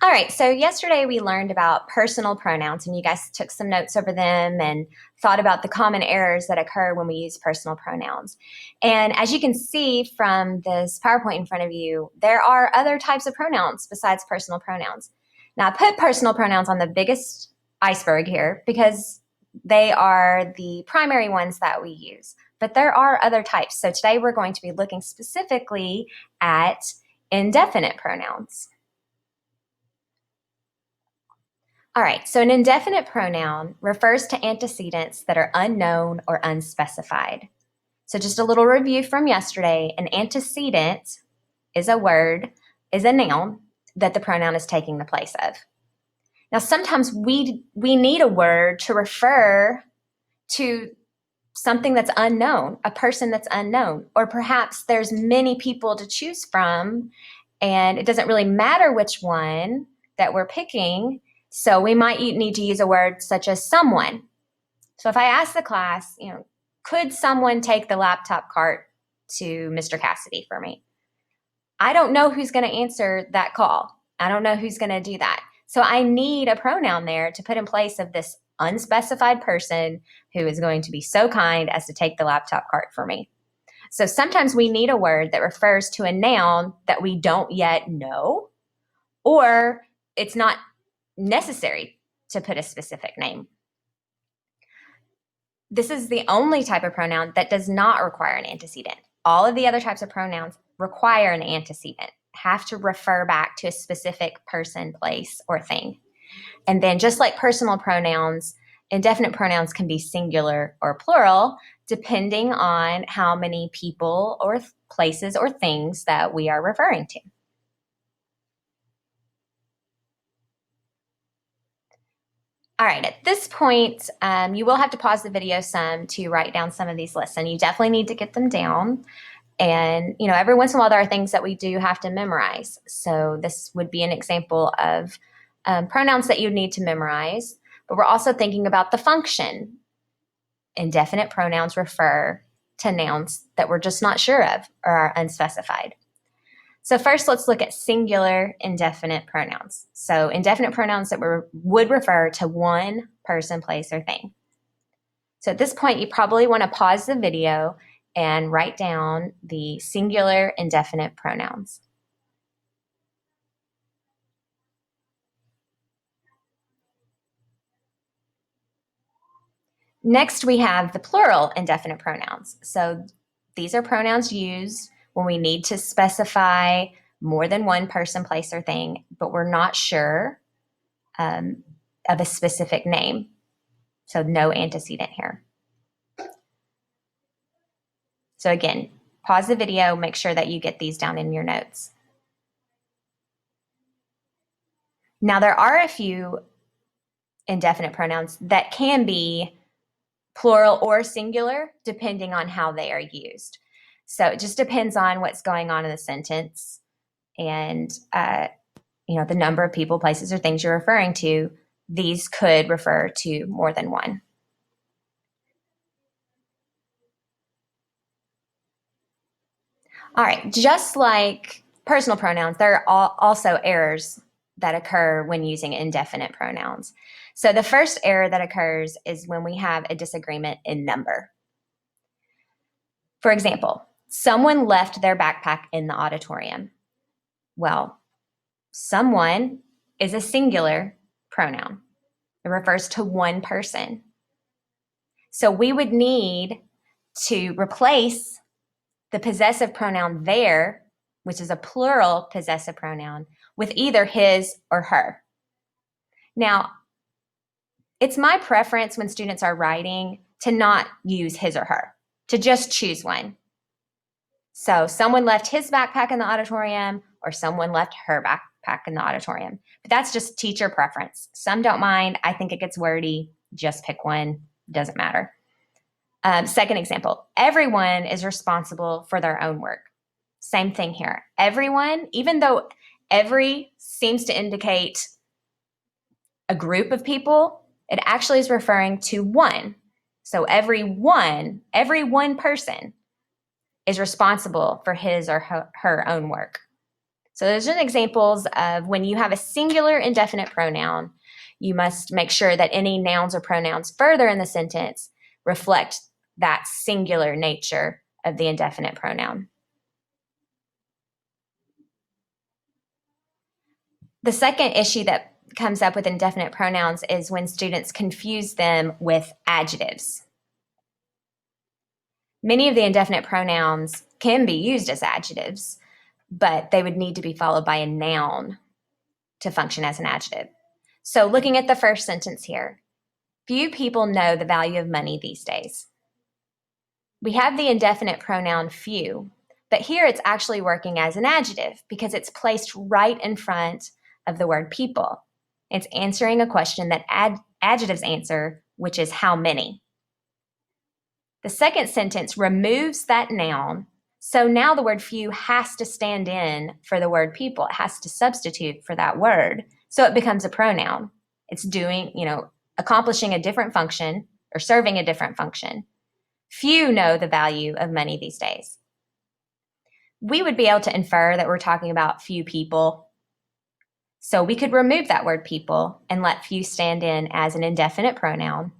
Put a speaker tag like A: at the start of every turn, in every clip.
A: All right, so yesterday we learned about personal pronouns, and you guys took some notes over them and thought about the common errors that occur when we use personal pronouns. And as you can see from this PowerPoint in front of you, there are other types of pronouns besides personal pronouns. Now, I put personal pronouns on the biggest iceberg here because they are the primary ones that we use, but there are other types. So today we're going to be looking specifically at indefinite pronouns. All right, so an indefinite pronoun refers to antecedents that are unknown or unspecified. So just a little review from yesterday, an antecedent is a noun that the pronoun is taking the place of. Now, sometimes we need a word to refer to something that's unknown, a person that's unknown, or perhaps there's many people to choose from, and it doesn't really matter which one that we're picking. So we might need to use a word such as someone. So if I ask the class, could someone take the laptop cart to Mr. Cassidy for me? I don't know who's going to answer that call. I don't know who's going to do that. So I need a pronoun there to put in place of this unspecified person who is going to be so kind as to take the laptop cart for me. So sometimes we need a word that refers to a noun that we don't yet know, or it's not necessary to put a specific name. This is the only type of pronoun that does not require an antecedent. All of the other types of pronouns require an antecedent, have to refer back to a specific person, place, or thing. And then just like personal pronouns, indefinite pronouns can be singular or plural, depending on how many people or places or things that we are referring to. All right, at this point, you will have to pause the video some to write down some of these lists, and you definitely need to get them down. And, every once in a while, there are things that we do have to memorize. So this would be an example of pronouns that you need to memorize, but we're also thinking about the function. Indefinite pronouns refer to nouns that we're just not sure of or are unspecified. So first, let's look at singular indefinite pronouns. So indefinite pronouns that would refer to one person, place, or thing. So at this point, you probably want to pause the video and write down the singular indefinite pronouns. Next, we have the plural indefinite pronouns. So these are pronouns used when we need to specify more than one person, place, or thing, but we're not sure of a specific name. So no antecedent here. So again, pause the video, make sure that you get these down in your notes. Now, there are a few indefinite pronouns that can be plural or singular, depending on how they are used. So it just depends on what's going on in the sentence and, the number of people, places, or things you're referring to. These could refer to more than one. All right, just like personal pronouns, there are also errors that occur when using indefinite pronouns. So the first error that occurs is when we have a disagreement in number. For example, someone left their backpack in the auditorium. Well, someone is a singular pronoun. It refers to one person. So we would need to replace the possessive pronoun there, which is a plural possessive pronoun, with either his or her. Now, it's my preference when students are writing to not use his or her, to just choose one. So someone left his backpack in the auditorium, or someone left her backpack in the auditorium. But that's just teacher preference. Some don't mind. I think it gets wordy. Just pick one. Doesn't matter. Second example, everyone is responsible for their own work. Same thing here. Everyone, even though every seems to indicate a group of people, it actually is referring to one. So every one person is responsible for his or her own work. So those are examples of when you have a singular indefinite pronoun, you must make sure that any nouns or pronouns further in the sentence reflect that singular nature of the indefinite pronoun. The second issue that comes up with indefinite pronouns is when students confuse them with adjectives. Many of the indefinite pronouns can be used as adjectives, but they would need to be followed by a noun to function as an adjective. So looking at the first sentence here, few people know the value of money these days. We have the indefinite pronoun few, but here it's actually working as an adjective because it's placed right in front of the word people. It's answering a question that adjectives answer, which is how many. The second sentence removes that noun, so now the word few has to stand in for the word people. It has to substitute for that word, so it becomes a pronoun. It's doing, accomplishing a different function or serving a different function. Few know the value of money these days. We would be able to infer that we're talking about few people. So we could remove that word people and let few stand in as an indefinite pronoun.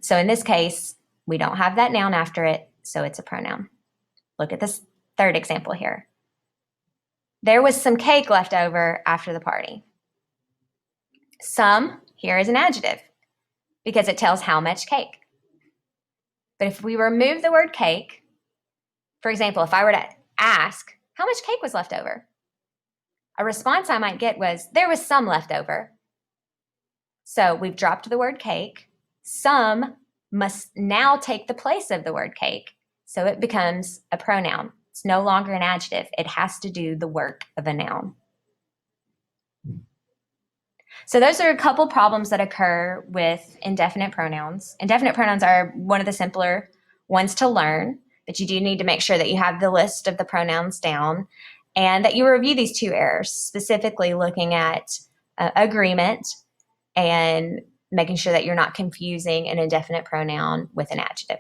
A: So in this case, we don't have that noun after it, so it's a pronoun. Look at this third example here. There was some cake left over after the party. Some here is an adjective because it tells how much cake. But if we remove the word cake, for example, if I were to ask, how much cake was left over? A response I might get was, there was some left over. So we've dropped the word cake. Some must now take the place of the word cake. So it becomes a pronoun. It's no longer an adjective. It has to do the work of a noun. So those are a couple problems that occur with indefinite pronouns. Indefinite pronouns are one of the simpler ones to learn, but you do need to make sure that you have the list of the pronouns down and that you review these two errors, specifically looking at agreement and making sure that you're not confusing an indefinite pronoun with an adjective.